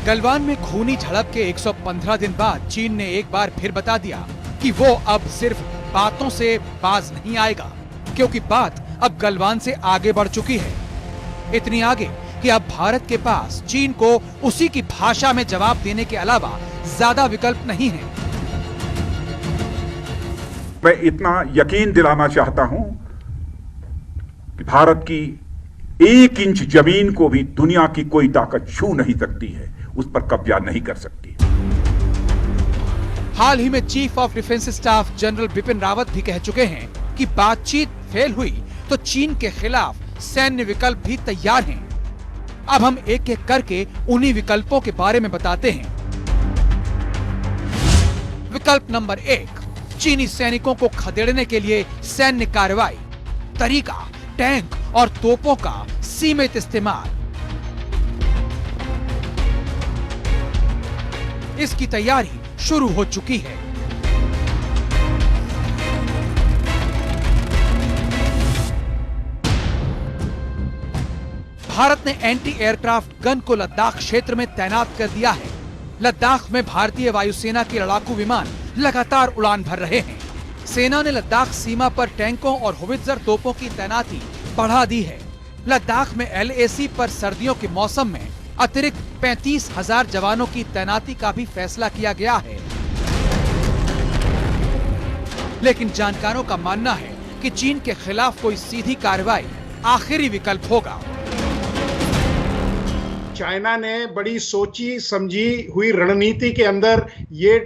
गलवान में खूनी झड़प के 115 दिन बाद चीन ने एक बार फिर बता दिया कि वो अब सिर्फ बातों से बाज नहीं आएगा, क्योंकि बात अब गलवान से आगे बढ़ चुकी है। इतनी आगे कि अब भारत के पास चीन को उसी की भाषा में जवाब देने के अलावा ज्यादा विकल्प नहीं है। मैं इतना यकीन दिलाना चाहता हूं कि भारत की 1 इंच जमीन को भी दुनिया की कोई ताकत छू नहीं सकती है, उस पर कब्जा नहीं कर सकती। हाल ही में chief of defence staff general Bipin Rawat भी कह चुके हैं कि बातचीत फेल हुई तो चीन के खिलाफ सैन्य विकल्प भी तैयार हैं। अब हम एक एक करके उन्हीं विकल्पों के बारे में बताते हैं। विकल्प नंबर 1, चीनी सैनिकों को खदेड़ने के लिए सैन्य कार्रवाई। तरीका, टैंक और तोपों का सीमित इस्तेमाल। इसकी तैयारी शुरू हो चुकी है। भारत ने एंटी एयरक्राफ्ट गन को लद्दाख क्षेत्र में तैनात कर दिया है। लद्दाख में भारतीय वायुसेना के लड़ाकू विमान लगातार उड़ान भर रहे हैं। सेना ने लद्दाख सीमा पर टैंकों और होवित्जर तोपों की तैनाती बढ़ा दी है। लद्दाख में LAC पर सर्दियों के मौसम में अतिरिक्त 35,000 जवानों की तैनाती का भी फैसला किया गया है। लेकिन जानकारों का मानना है कि चीन के खिलाफ कोई सीधी कार्रवाई आखिरी विकल्प होगा। चाइना ने बड़ी सोची समझी हुई रणनीति के अंदर ये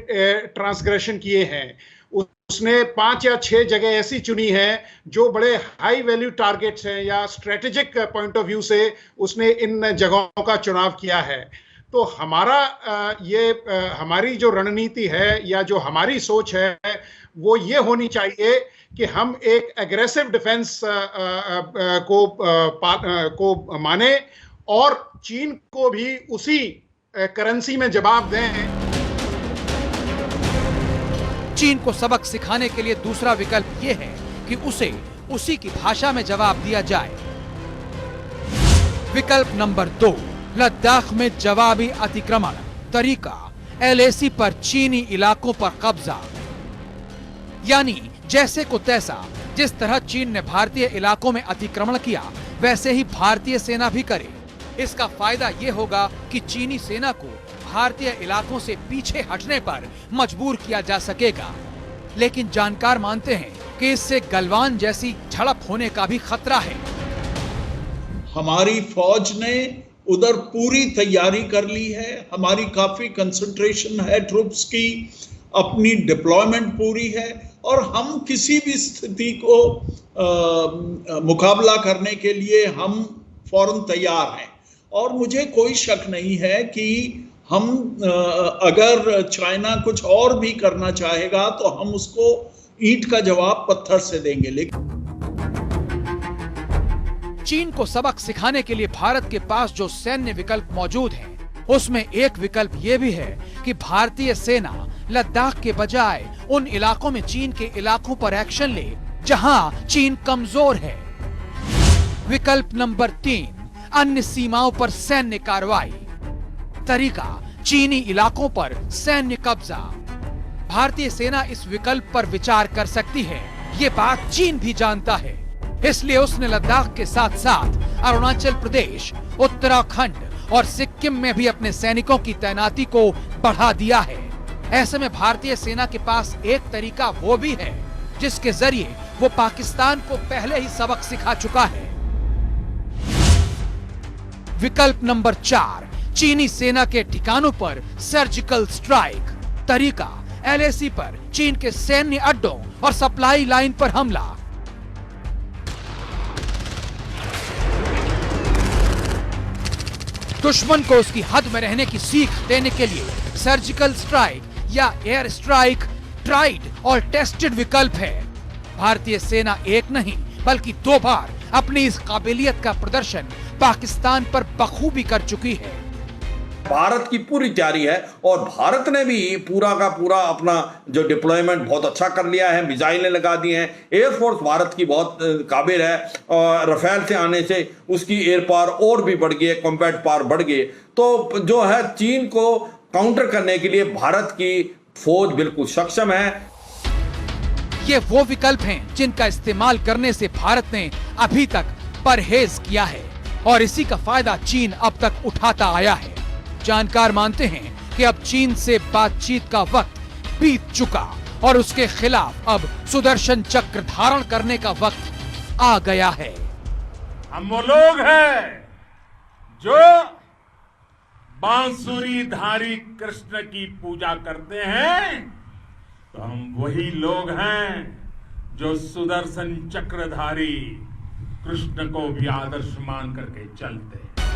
ट्रांसग्रेशन किए हैं। उसने 5 या 6 जगह ऐसी चुनी है जो बड़े हाई वैल्यू टारगेट्स हैं या स्ट्रेटेजिक पॉइंट ऑफ व्यू से उसने इन जगहों का चुनाव किया है। तो हमारी जो रणनीति है या जो हमारी सोच है वो ये होनी चाहिए कि हम एक एग्रेसिव डिफेंस को माने और चीन को भी उसी करेंसी में जवाब दें। चीन को सबक सिखाने के लिए दूसरा विकल्प ये है कि उसे उसी की भाषा में जवाब दिया जाए। विकल्प नंबर 2, लद्दाख में जवाबी अतिक्रमण। तरीका, LAC पर चीनी इलाकों पर कब्जा। यानी जैसे को तैसा, जिस तरह चीन ने भारतीय इलाकों में अतिक्रमण किया वैसे ही भारतीय सेना भी करे। इसका फायदा ये होगा कि चीनी सेना को भारतीय इलाकों से पीछे हटने पर मजबूर किया जा सकेगा। लेकिन जानकार मानते हैं कि इससे गलवान जैसी झड़प होने का भी खतरा है। हमारी फौज ने उधर पूरी तैयारी कर ली है। हमारी काफी कंसंट्रेशन है ट्रूप्स की, अपनी डिप्लॉयमेंट पूरी है और हम किसी भी स्थिति को मुकाबला करने के लिए हम फौरन तैयार हैं। और मुझे कोई शक नहीं है कि हम अगर चाइना कुछ और भी करना चाहेगा तो हम उसको ईंट का जवाब पत्थर से देंगे। लेकिन चीन को सबक सिखाने के लिए भारत के पास जो सैन्य विकल्प मौजूद हैं, उसमें एक विकल्प ये भी है कि भारतीय सेना लद्दाख के बजाय उन इलाकों में चीन के इलाकों पर एक्शन ले जहां चीन कमजोर है। विकल्प नंबर 3, अन्य सीमाओं पर सैन्य कार्रवाई। तरीका, चीनी इलाकों पर सैन्य कब्जा। भारतीय सेना इस विकल्प पर विचार कर सकती है, ये बात चीन भी जानता है। इसलिए उसने लद्दाख के साथ साथ अरुणाचल प्रदेश, उत्तराखंड और सिक्किम में भी अपने सैनिकों की तैनाती को बढ़ा दिया है। ऐसे में भारतीय सेना के पास एक तरीका वो भी है जिसके जरिए वो पाकिस्तान को पहले ही सबक सिखा चुका है। विकल्प नंबर 4, चीनी सेना के ठिकानों पर सर्जिकल स्ट्राइक। तरीका, LAC पर चीन के सैन्य अड्डों और सप्लाई लाइन पर हमला। दुश्मन को उसकी हद में रहने की सीख देने के लिए सर्जिकल स्ट्राइक या एयर स्ट्राइक ट्राइड और टेस्टेड विकल्प है। भारतीय सेना एक नहीं बल्कि 2 बार अपनी इस काबिलियत का प्रदर्शन पाकिस्तान पर बखूबी कर चुकी है। भारत की पूरी तैयारी है और भारत ने भी पूरा का पूरा अपना जो डिप्लॉयमेंट बहुत अच्छा कर लिया है, मिसाइलें लगा दी हैं। एयरफोर्स भारत की बहुत काबिल है और रफेल से आने से उसकी एयर पावर और भी बढ़ गई है, कॉम्बैट पावर बढ़ गई। तो जो है चीन को काउंटर करने के लिए भारत की फौज बिल्कुल सक्षम है। ये वो विकल्प हैं जिनका इस्तेमाल करने से भारत ने अभी तक परहेज किया है और इसी का फायदा चीन अब तक उठाता आया है। जानकार मानते हैं कि अब चीन से बातचीत का वक्त बीत चुका और उसके खिलाफ अब सुदर्शन चक्र धारण करने का वक्त आ गया है। हम वो लोग हैं जो बांसुरीधारी कृष्ण की पूजा करते हैं, तो हम वही लोग हैं जो सुदर्शन चक्रधारी कृष्ण को भी आदर्श मान करके चलते हैं।